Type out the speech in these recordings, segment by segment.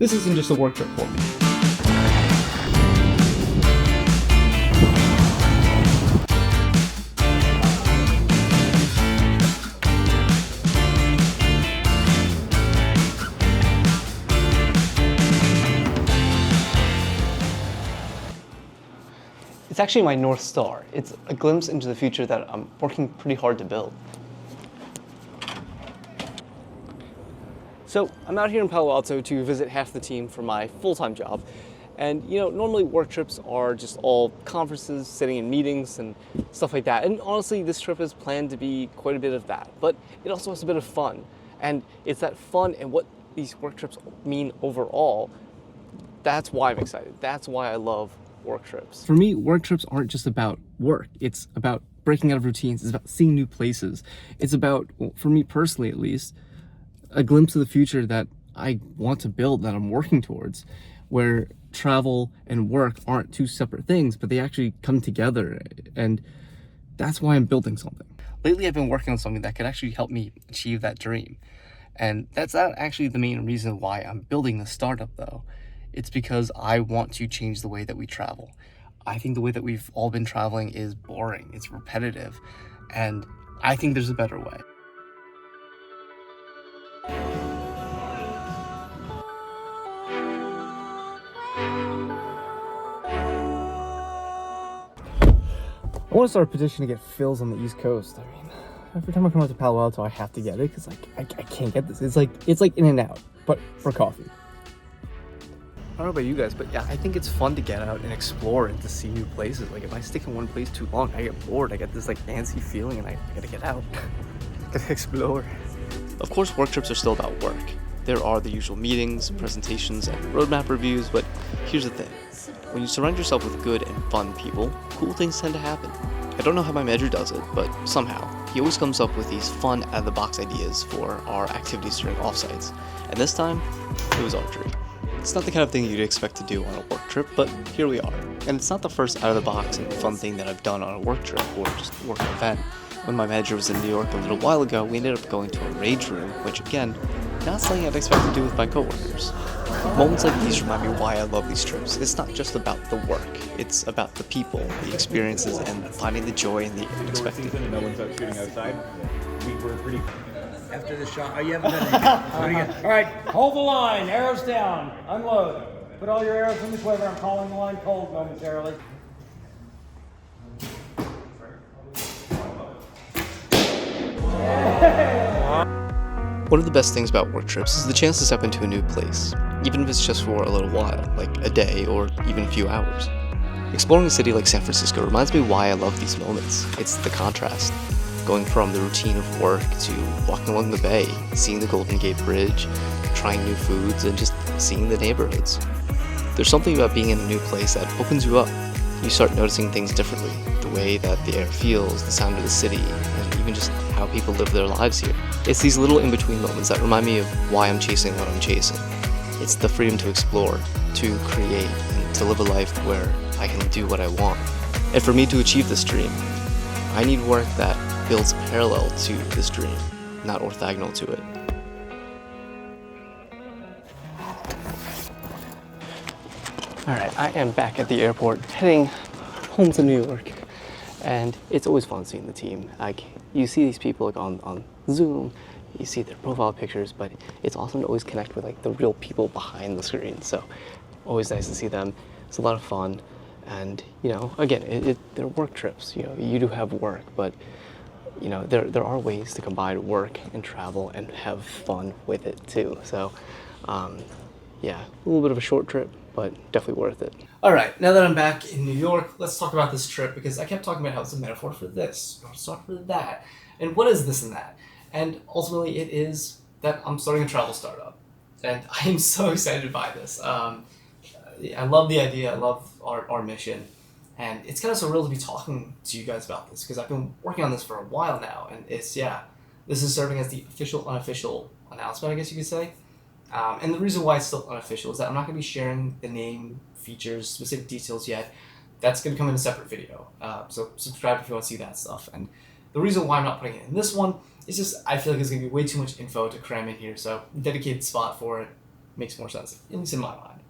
this isn't just a work trip for me. It's actually my North Star. It's a glimpse into the future that I'm working pretty hard to build. So I'm out here in Palo Alto to visit half the team for my full-time job. And normally work trips are just all conferences, sitting in meetings and stuff like that. And honestly, this trip is planned to be quite a bit of that, but it also has a bit of fun. And it's that fun and what these work trips mean overall. That's why I'm excited. That's why I love work trips. For me, work trips aren't just about work. It's about breaking out of routines. It's about seeing new places. It's about, for me personally at least, a glimpse of the future that I want to build, that I'm working towards, where travel and work aren't two separate things, but they actually come together. And that's why I'm building something. Lately, I've been working on something that could actually help me achieve that dream. And that's not actually the main reason why I'm building this startup though. It's because I want to change the way that we travel. I think the way that we've all been traveling is boring, it's repetitive, and I think there's a better way. I want to start a petition to get fills on the East Coast. I mean, every time I come out to Palo Alto, I have to get it because I can't get this. It's like In-N-Out, but for coffee. I don't know about you guys, but yeah, I think it's fun to get out and explore and to see new places. Like if I stick in one place too long, I get bored. I get this like antsy feeling and I gotta get out. I gotta explore. Of course, work trips are still about work. There are the usual meetings, presentations, and roadmap reviews, but here's the thing. When you surround yourself with good and fun people, cool things tend to happen. I don't know how my manager does it, but somehow, he always comes up with these fun out-of-the-box ideas for our activities during offsites. And this time, it was archery. It's not the kind of thing you'd expect to do on a work trip, but here we are. And it's not the first out-of-the-box and fun thing that I've done on a work trip or just a work event. When my manager was in New York a little while ago, we ended up going to a rage room, which again, not something I'd expect to do with my coworkers. Moments like these remind me why I love these trips. It's not just about the work, it's about the people, the experiences, and finding the joy in the unexpected. No one's out shooting outside. We were pretty... After the shot, you haven't done anything. All right, hold the line, arrows down, unload. Put all your arrows in the quiver. I'm calling the line cold momentarily. One of the best things about work trips is the chance to step into a new place, even if it's just for a little while, like a day or even a few hours. Exploring a city like San Francisco reminds me why I love these moments. It's the contrast. Going from the routine of work to walking along the bay, seeing the Golden Gate Bridge, trying new foods, and just seeing the neighborhoods. There's something about being in a new place that opens you up. You start noticing things differently, the way that the air feels, the sound of the city, and even just how people live their lives here. It's these little in-between moments that remind me of why I'm chasing what I'm chasing. It's the freedom to explore, to create, and to live a life where I can do what I want. And for me to achieve this dream, I need work that builds parallel to this dream, not orthogonal to it. Alright, I am back at the airport, heading home to New York, and it's always fun seeing the team. Like, you see these people like on Zoom, you see their profile pictures, but it's awesome to always connect with like the real people behind the screen. So, always nice to see them. It's a lot of fun, and again, they're work trips. You do have work, but there are ways to combine work and travel and have fun with it too. So, yeah, a little bit of a short trip, but definitely worth it. All right, now that I'm back in New York, let's talk about this trip, because I kept talking about how it's a metaphor for this, or it's not for that, and what is this and that? And ultimately it is that I'm starting a travel startup, and I am so excited by this. I love the idea, I love our mission, and it's kind of surreal to be talking to you guys about this, because I've been working on this for a while now, and this is serving as the official, unofficial announcement, I guess you could say. And the reason why it's still unofficial is that I'm not going to be sharing the name, features, specific details yet. That's going to come in a separate video. So subscribe if you want to see that stuff. And the reason why I'm not putting it in this one is just I feel like it's going to be way too much info to cram in here. So dedicated spot for it. makes more sense, at least in my mind.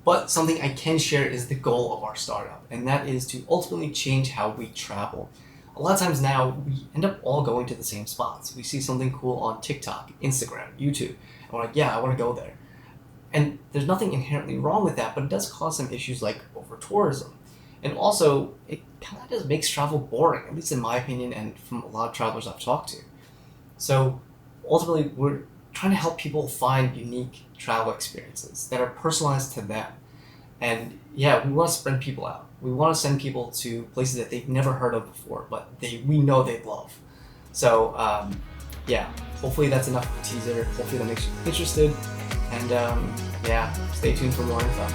But something I can share is the goal of our startup, and that is to ultimately change how we travel. A lot of times now, we end up all going to the same spots. We see something cool on TikTok, Instagram, YouTube, and we're like, yeah, I want to go there. And there's nothing inherently wrong with that, but it does cause some issues like over-tourism. And also, it kind of just makes travel boring, at least in my opinion and from a lot of travelers I've talked to. So ultimately, we're trying to help people find unique travel experiences that are personalized to them. And yeah, we want to spread people out. We want to send people to places that they've never heard of before, but we know they'd love. So yeah, hopefully that's enough of a teaser. Hopefully that makes you interested. And yeah, stay tuned for more info.